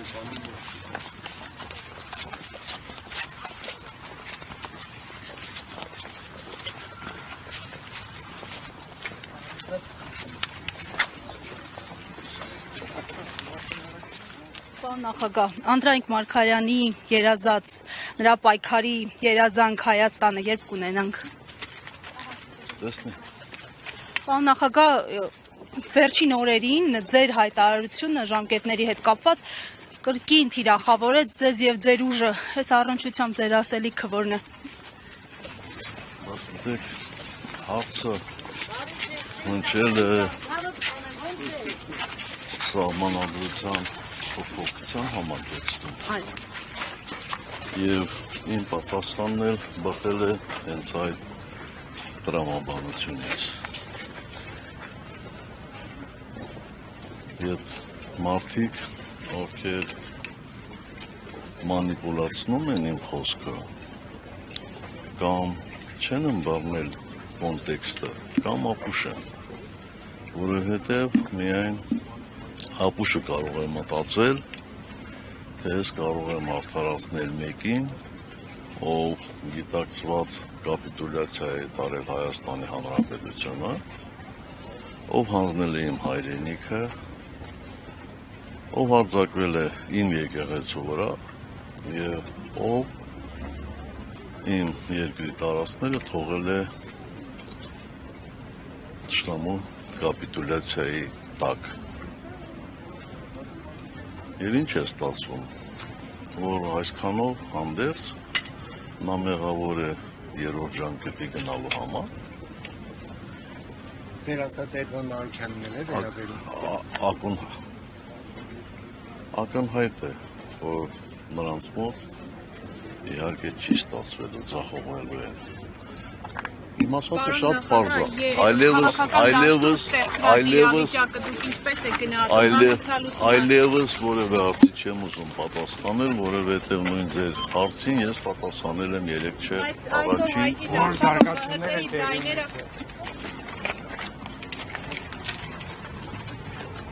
Պարոն նախագահ, Անդրանիկ Մարգարյանի երազած նրա պայքարի երազանք Հայաստանը երբ կունենանք։ Տեսնենք։ Պարոն նախագահ, վերջին օրերին ձեր հայտարարությունը ժամկետների հետ կապված կրկին թիրախավորեց ձեզ եւ ձեր ուժը, այս առնչությամբ ձեր ասելիքը որն է։ Ասեք, հարցը հնչել է սահմանադրության փոփոխության համատեքստում։ Եվ իմ պատասխանն էլ բխել է հենց այդ տրամաբանությունից։ Եվ մարդիկ, ովքեր մանիպուլացնում են իմ խոսքը, կամ չեն ըմբռնել կոնտեքստը, կամ ապուշ են, որովհետև միայն ապուշը կարող է մտածել, թե ես կարող եմ արդարացնել մեկին, ով գիտակցված կապիտուլյացիա է տարել Հայաստանի Հանրապետությունը, ով հանձնել է իմ հայրենիքը, ով հարձակվել է իմ եկեղեցու վրա եւ ով իմ երկրի տարածքները թողել է թշնամու կապիտուլյացիայի տակ։ Եվ ինչ է ստացվում, որ այսքանով հանդերձ նա մեղավոր է երրորդ ժամկետի գնալու համար։ Ձեր ասած այդ բանը անկյանն է վերաբերում։ Ակնհայտ է, որ նրանց մոտ իհարկե չի ստացվել ու ձախողվելու են։ Իմ ասածը շատ պարզ է, այլևս որևէ հարցի չեմ ուզում պատասխանել, որովհետև նույն ձեր հարցին ես պատասխանել եմ 3 չէ առաջին։ Որ զարգացումները